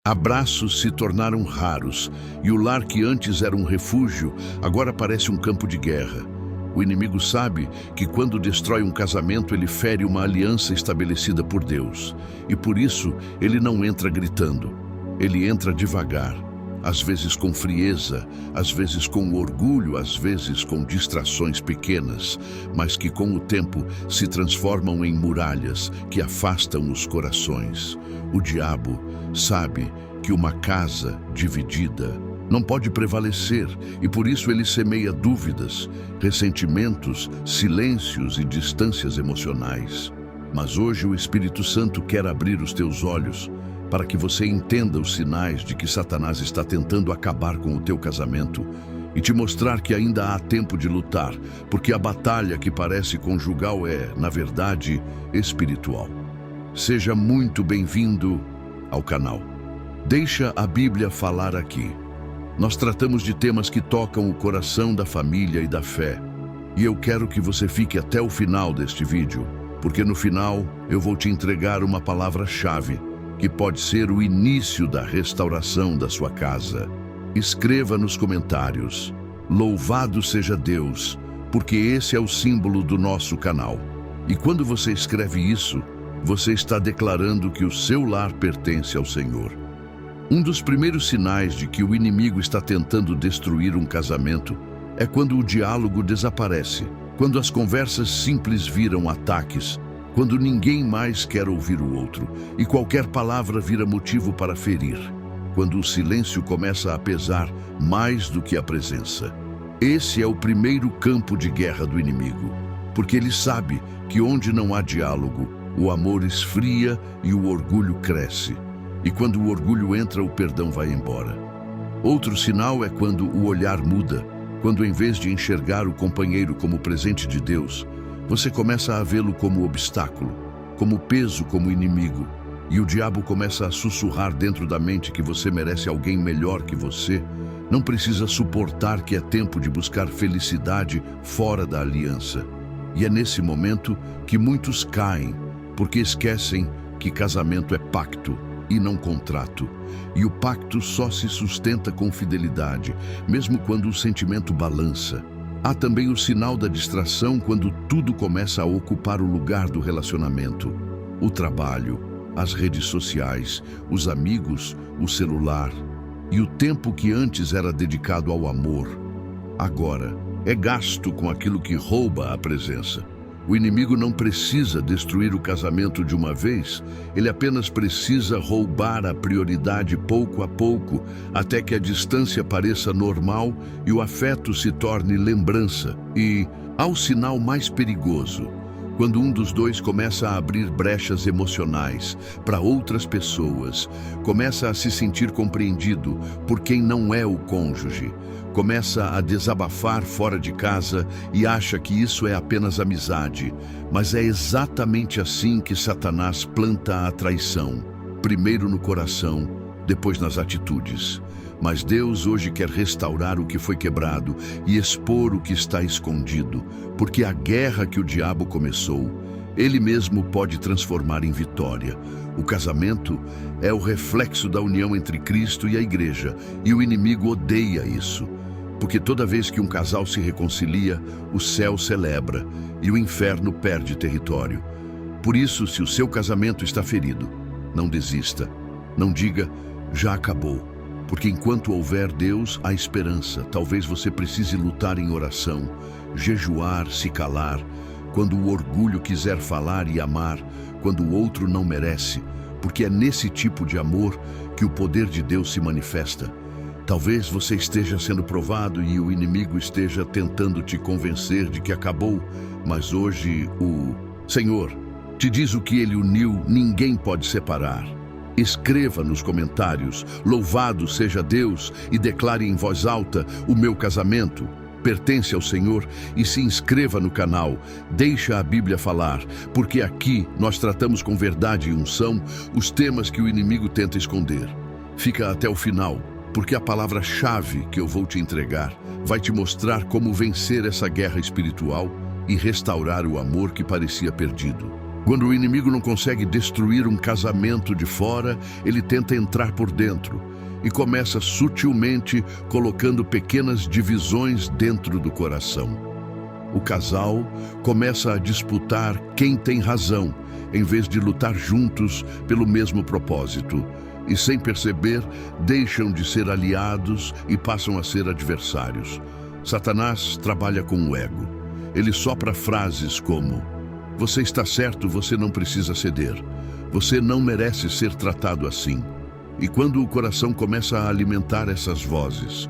Abraços se tornaram raros e o lar que antes era um refúgio agora parece um campo de guerra. O inimigo sabe que quando destrói um casamento ele fere uma aliança estabelecida por Deus. E por isso ele não entra gritando. Ele entra devagar, às vezes com frieza, às vezes com orgulho, às vezes com distrações pequenas, mas que com o tempo se transformam em muralhas que afastam os corações. O diabo sabe que uma casa dividida não pode prevalecer e por isso ele semeia dúvidas, ressentimentos, silêncios e distâncias emocionais. Mas hoje o Espírito Santo quer abrir os teus olhos para que você entenda os sinais de que Satanás está tentando acabar com o teu casamento e te mostrar que ainda há tempo de lutar, porque a batalha que parece conjugal é, na verdade, espiritual. Seja muito bem-vindo ao canal. Deixa a Bíblia falar aqui. Nós tratamos de temas que tocam o coração da família e da fé. E eu quero que você fique até o final deste vídeo, porque no final eu vou te entregar uma palavra-chave que pode ser o início da restauração da sua casa. Escreva nos comentários: louvado seja Deus, porque esse é o símbolo do nosso canal. E quando você escreve isso, você está declarando que o seu lar pertence ao Senhor. Um dos primeiros sinais de que o inimigo está tentando destruir um casamento é quando o diálogo desaparece, quando as conversas simples viram ataques, quando ninguém mais quer ouvir o outro e qualquer palavra vira motivo para ferir, quando o silêncio começa a pesar mais do que a presença. Esse é o primeiro campo de guerra do inimigo, porque ele sabe que onde não há diálogo, o amor esfria e o orgulho cresce. E quando o orgulho entra, o perdão vai embora. Outro sinal é quando o olhar muda, quando em vez de enxergar o companheiro como presente de Deus, você começa a vê-lo como obstáculo, como peso, como inimigo. E o diabo começa a sussurrar dentro da mente que você merece alguém melhor que você, não precisa suportar que é tempo de buscar felicidade fora da aliança. E é nesse momento que muitos caem, porque esquecem que casamento é pacto e não contrato. E o pacto só se sustenta com fidelidade, mesmo quando o sentimento balança. Há também o sinal da distração quando tudo começa a ocupar o lugar do relacionamento. O trabalho, as redes sociais, os amigos, o celular. E o tempo que antes era dedicado ao amor, agora é gasto com aquilo que rouba a presença. O inimigo não precisa destruir o casamento de uma vez, ele apenas precisa roubar a prioridade pouco a pouco, até que a distância pareça normal e o afeto se torne lembrança. E há o sinal mais perigoso, quando um dos dois começa a abrir brechas emocionais para outras pessoas, começa a se sentir compreendido por quem não é o cônjuge, começa a desabafar fora de casa e acha que isso é apenas amizade, mas é exatamente assim que Satanás planta a traição, primeiro no coração, depois nas atitudes. Mas Deus hoje quer restaurar o que foi quebrado e expor o que está escondido, porque a guerra que o diabo começou, ele mesmo pode transformar em vitória. O casamento é o reflexo da união entre Cristo e a igreja, e o inimigo odeia isso, porque toda vez que um casal se reconcilia, o céu celebra e o inferno perde território. Por isso, se o seu casamento está ferido, não desista, não diga, já acabou. Porque enquanto houver Deus, há esperança. Talvez você precise lutar em oração, jejuar, se calar, quando o orgulho quiser falar e amar, quando o outro não merece, porque é nesse tipo de amor que o poder de Deus se manifesta. Talvez você esteja sendo provado e o inimigo esteja tentando te convencer de que acabou, mas hoje o Senhor te diz o que Ele uniu, ninguém pode separar. Escreva nos comentários, louvado seja Deus, e declare em voz alta, o meu casamento pertence ao Senhor, e se inscreva no canal, deixa a Bíblia falar, porque aqui nós tratamos com verdade e unção os temas que o inimigo tenta esconder. Fica até o final, porque a palavra-chave que eu vou te entregar vai te mostrar como vencer essa guerra espiritual e restaurar o amor que parecia perdido. Quando o inimigo não consegue destruir um casamento de fora, ele tenta entrar por dentro e começa sutilmente colocando pequenas divisões dentro do coração. O casal começa a disputar quem tem razão, em vez de lutar juntos pelo mesmo propósito. E sem perceber, deixam de ser aliados e passam a ser adversários. Satanás trabalha com o ego. Ele sopra frases como: "Você está certo, você não precisa ceder. Você não merece ser tratado assim." E quando o coração começa a alimentar essas vozes,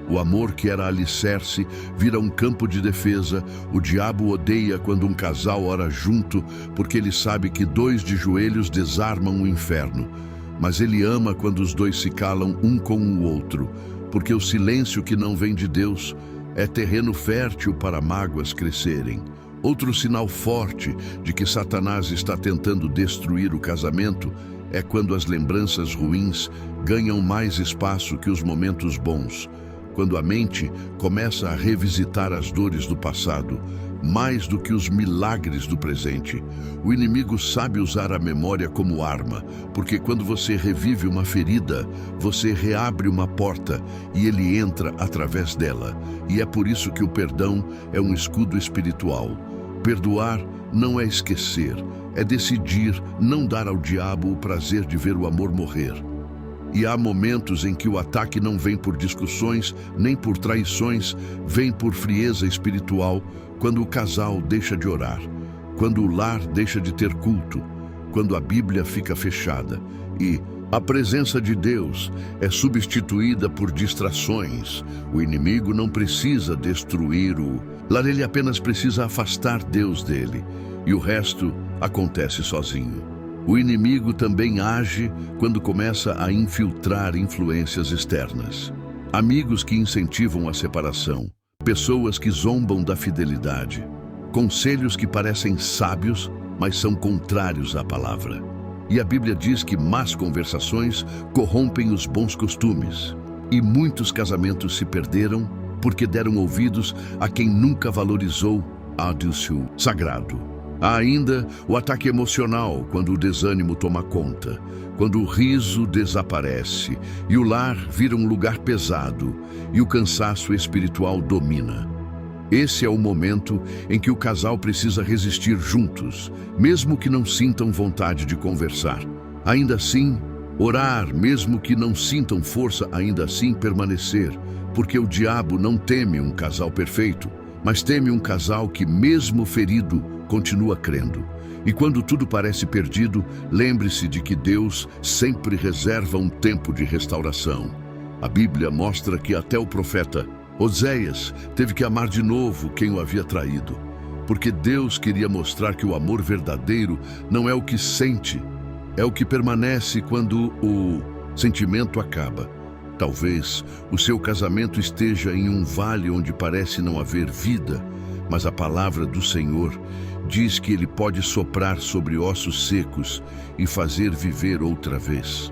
o amor que era alicerce vira um campo de defesa. O diabo odeia quando um casal ora junto, porque ele sabe que dois de joelhos desarmam o inferno. Mas ele ama quando os dois se calam um com o outro, porque o silêncio que não vem de Deus é terreno fértil para mágoas crescerem. Outro sinal forte de que Satanás está tentando destruir o casamento é quando as lembranças ruins ganham mais espaço que os momentos bons. Quando a mente começa a revisitar as dores do passado, mais do que os milagres do presente. O inimigo sabe usar a memória como arma, porque quando você revive uma ferida, você reabre uma porta e ele entra através dela. E é por isso que o perdão é um escudo espiritual. Perdoar não é esquecer, é decidir não dar ao diabo o prazer de ver o amor morrer. E há momentos em que o ataque não vem por discussões, nem por traições, vem por frieza espiritual, quando o casal deixa de orar, quando o lar deixa de ter culto, quando a Bíblia fica fechada e a presença de Deus é substituída por distrações. O inimigo não precisa destruir o lar, ele apenas precisa afastar Deus dele, e o resto acontece sozinho. O inimigo também age quando começa a infiltrar influências externas. Amigos que incentivam a separação, pessoas que zombam da fidelidade, conselhos que parecem sábios, mas são contrários à palavra. E a Bíblia diz que más conversações corrompem os bons costumes. E muitos casamentos se perderam porque deram ouvidos a quem nunca valorizou o sagrado. Há ainda o ataque emocional, quando o desânimo toma conta, quando o riso desaparece e o lar vira um lugar pesado e o cansaço espiritual domina. Esse é o momento em que o casal precisa resistir juntos, mesmo que não sintam vontade de conversar. Ainda assim, orar, mesmo que não sintam força, ainda assim permanecer, porque o diabo não teme um casal perfeito, mas teme um casal que, mesmo ferido, continua crendo. E quando tudo parece perdido, lembre-se de que Deus sempre reserva um tempo de restauração. A Bíblia mostra que até o profeta Oséias teve que amar de novo quem o havia traído, porque Deus queria mostrar que o amor verdadeiro não é o que sente, é o que permanece quando o sentimento acaba. Talvez o seu casamento esteja em um vale onde parece não haver vida, mas a palavra do Senhor diz que Ele pode soprar sobre ossos secos e fazer viver outra vez.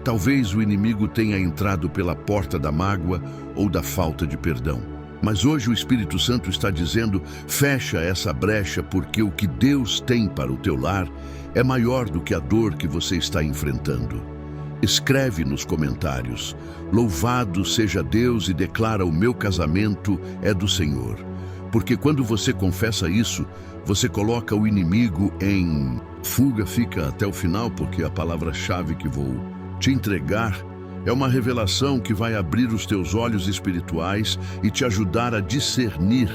Talvez o inimigo tenha entrado pela porta da mágoa ou da falta de perdão. Mas hoje o Espírito Santo está dizendo: fecha essa brecha, porque o que Deus tem para o teu lar é maior do que a dor que você está enfrentando. Escreve nos comentários: louvado seja Deus, e declara: o meu casamento é do Senhor. Porque quando você confessa isso, você coloca o inimigo em fuga. Fica até o final, porque a palavra-chave que vou te entregar é uma revelação que vai abrir os teus olhos espirituais e te ajudar a discernir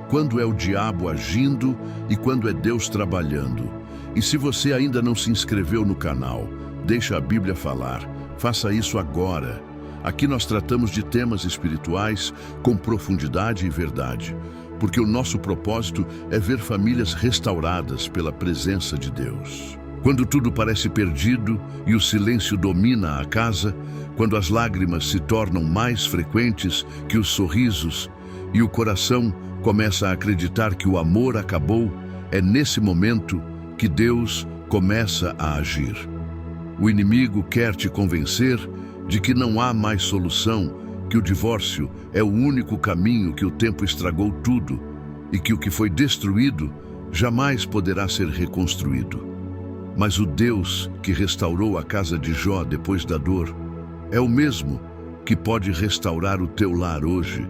quando é o diabo agindo e quando é Deus trabalhando. E se você ainda não se inscreveu no canal, deixa a Bíblia falar, faça isso agora. Aqui nós tratamos de temas espirituais com profundidade e verdade, porque o nosso propósito é ver famílias restauradas pela presença de Deus. Quando tudo parece perdido e o silêncio domina a casa, quando as lágrimas se tornam mais frequentes que os sorrisos e o coração começa a acreditar que o amor acabou, é nesse momento que Deus começa a agir. O inimigo quer te convencer de que não há mais solução, que o divórcio é o único caminho, que o tempo estragou tudo e que o que foi destruído jamais poderá ser reconstruído. Mas o Deus que restaurou a casa de Jó depois da dor é o mesmo que pode restaurar o teu lar hoje.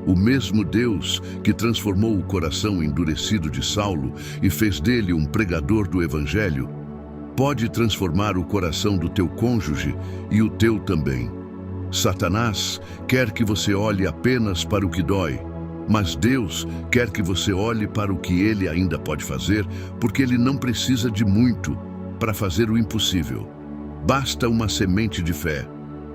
O mesmo Deus que transformou o coração endurecido de Saulo e fez dele um pregador do Evangelho, pode transformar o coração do teu cônjuge e o teu também. Satanás quer que você olhe apenas para o que dói, mas Deus quer que você olhe para o que Ele ainda pode fazer, porque Ele não precisa de muito para fazer o impossível. Basta uma semente de fé.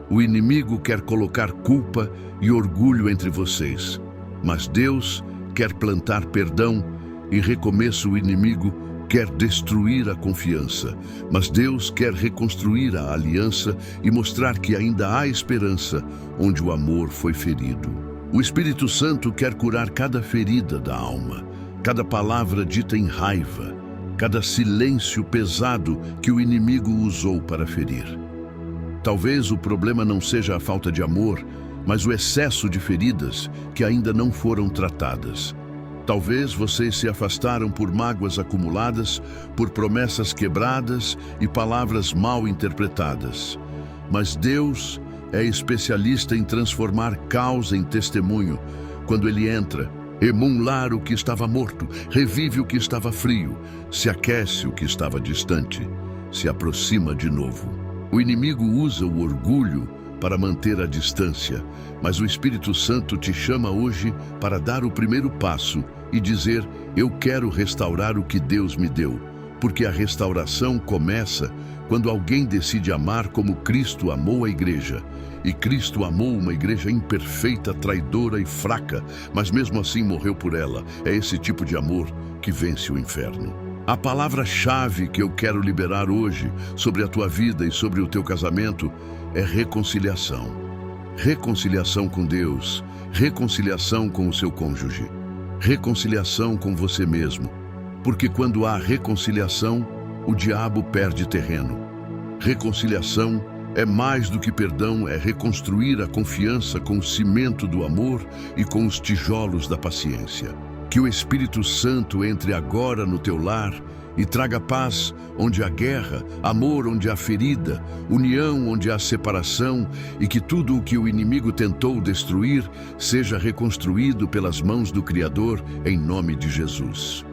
O inimigo quer colocar culpa e orgulho entre vocês, mas Deus quer plantar perdão e recomeço. O inimigo quer destruir a confiança, mas Deus quer reconstruir a aliança e mostrar que ainda há esperança onde o amor foi ferido. O Espírito Santo quer curar cada ferida da alma, cada palavra dita em raiva, cada silêncio pesado que o inimigo usou para ferir. Talvez o problema não seja a falta de amor, mas o excesso de feridas que ainda não foram tratadas. Talvez vocês se afastaram por mágoas acumuladas, por promessas quebradas e palavras mal interpretadas. Mas Deus é especialista em transformar caos em testemunho. Quando Ele entra, emular o que estava morto, revive o que estava frio, se aquece o que estava distante, se aproxima de novo. O inimigo usa o orgulho para manter a distância, mas o Espírito Santo te chama hoje para dar o primeiro passo e dizer: eu quero restaurar o que Deus me deu, porque a restauração começa quando alguém decide amar como Cristo amou a igreja. E Cristo amou uma igreja imperfeita, traidora e fraca, mas mesmo assim morreu por ela. É esse tipo de amor que vence o inferno. A palavra-chave que eu quero liberar hoje sobre a tua vida e sobre o teu casamento é reconciliação. Reconciliação com Deus, reconciliação com o seu cônjuge, reconciliação com você mesmo. Porque quando há reconciliação, o diabo perde terreno. Reconciliação é mais do que perdão, é reconstruir a confiança com o cimento do amor e com os tijolos da paciência. Que o Espírito Santo entre agora no teu lar e traga paz onde há guerra, amor onde há ferida, união onde há separação, e que tudo o que o inimigo tentou destruir seja reconstruído pelas mãos do Criador, em nome de Jesus.